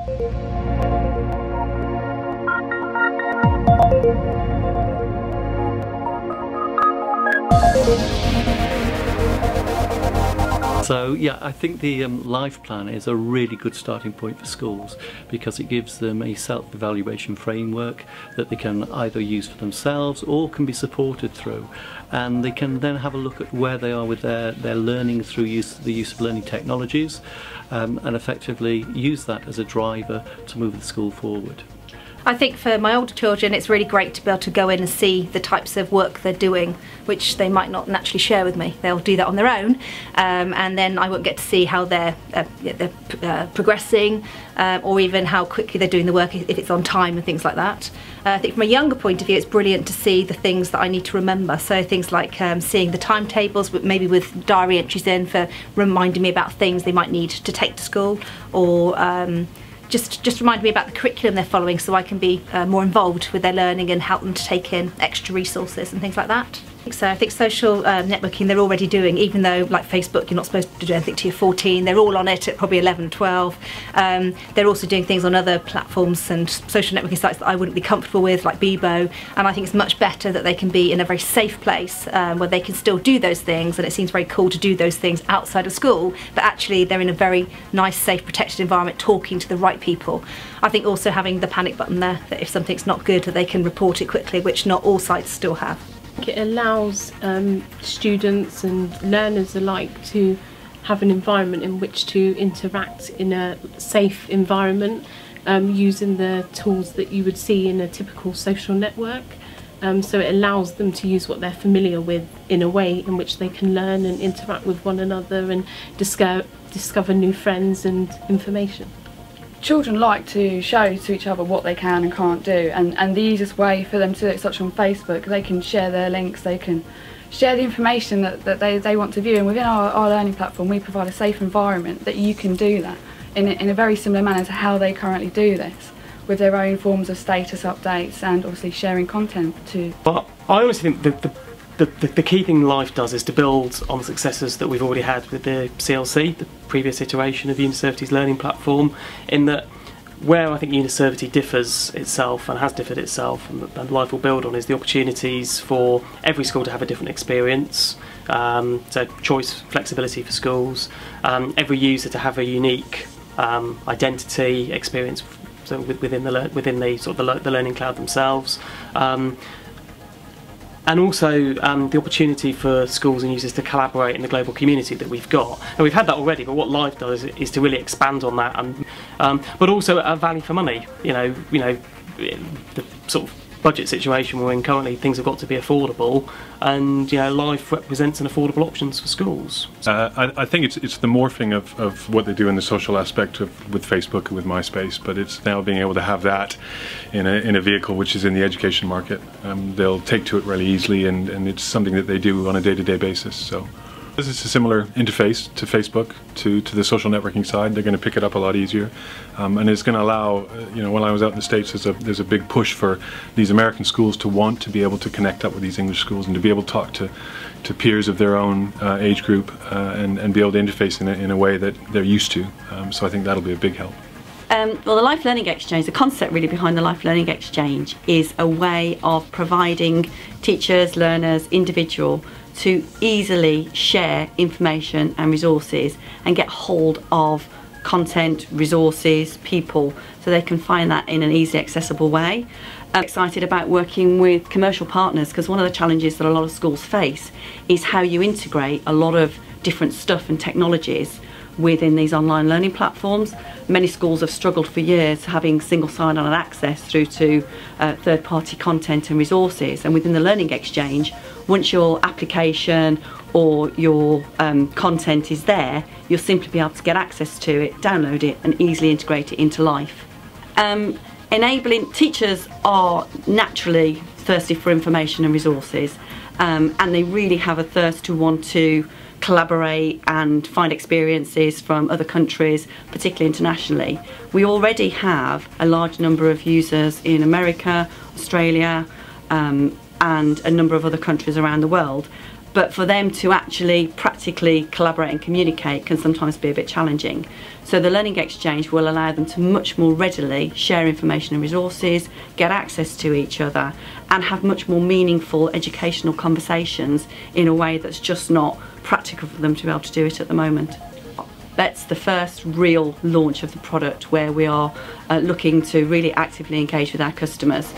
So yeah, I think the life plan is a really good starting point for schools because it gives them a self-evaluation framework that they can either use for themselves or can be supported through, and they can then have a look at where they are with their learning through the use of learning technologies, and effectively use that as a driver to move the school forward. I think for my older children it's really great to be able to go in and see the types of work they're doing, which they might not naturally share with me. They'll do that on their own, and then I won't get to see how they're progressing, or even how quickly they're doing the work, if it's on time and things like that. I think from a younger point of view it's brilliant to see the things that I need to remember, so things like seeing the timetables, maybe with diary entries in for reminding me about things they might need to take to school, or just remind me about the curriculum they're following so I can be more involved with their learning and help them to take in extra resources and things like that. So I think social networking they're already doing, even though like Facebook you're not supposed to do anything till you're 14, they're all on it at probably 11, 12. They're also doing things on other platforms and social networking sites that I wouldn't be comfortable with, like Bebo, and I think it's much better that they can be in a very safe place where they can still do those things, and it seems very cool to do those things outside of school, but actually they're in a very nice, safe, protected environment talking to the right people. I think also having the panic button there, that if something's not good that they can report it quickly, which not all sites still have. It allows students and learners alike to have an environment in which to interact in a safe environment, using the tools that you would see in a typical social network. So it allows them to use what they're familiar with in a way in which they can learn and interact with one another and discover new friends and information. Children like to show to each other what they can and can't do, and the easiest way for them to do it, such on Facebook, they can share their links, they can share the information that they want to view, and within our learning platform we provide a safe environment that you can do that in a very similar manner to how they currently do this, with their own forms of status updates and obviously sharing content too. But I honestly think the key thing Life does is to build on the successes that we've already had with the CLC, the previous iteration of UniServity's learning platform, in that where I think UniServity differs itself and has differed itself, and Life will build on, is the opportunities for every school to have a different experience, so choice, flexibility for schools, every user to have a unique identity experience, so within the sort of the learning cloud themselves. And also the opportunity for schools and users to collaborate in the global community that we've got. And we've had that already, but what Life does is to really expand on that, and but also a value for money. You know, the sort of budget situation we're in currently, things have got to be affordable, and Life represents an affordable options for schools. I think it's the morphing of what they do in the social aspect with Facebook and with MySpace, but it's now being able to have that in a vehicle which is in the education market. They'll take to it really easily, and it's something that they do on a day-to-day basis. So this is a similar interface to Facebook, to the social networking side. They're going to pick it up a lot easier, and it's going to allow, when I was out in the States, there's a big push for these American schools to want to be able to connect up with these English schools and to be able to talk to peers of their own age group, and be able to interface in a way that they're used to. So I think that'll be a big help. Well, the Life Learning Exchange, the concept really behind the Life Learning Exchange is a way of providing teachers, learners, individuals to easily share information and resources and get hold of content, resources, people, so they can find that in an easily accessible way. I'm excited about working with commercial partners, because one of the challenges that a lot of schools face is how you integrate a lot of different stuff and technologies within these online learning platforms. Many schools have struggled for years having single sign-on and access through to third-party content and resources, and within the Learning Exchange, once your application or your content is there, you'll simply be able to get access to it, download it and easily integrate it into Life. Enabling teachers are naturally thirsty for information and resources, and they really have a thirst to want to collaborate and find experiences from other countries, particularly internationally. We already have a large number of users in America, Australia, and a number of other countries around the world. but for them to actually practically collaborate and communicate can sometimes be a bit challenging. So the Learning Exchange will allow them to much more readily share information and resources, get access to each other, and have much more meaningful educational conversations in a way that's just not practical for them to be able to do it at the moment. That's the first real launch of the product, where we are looking to really actively engage with our customers.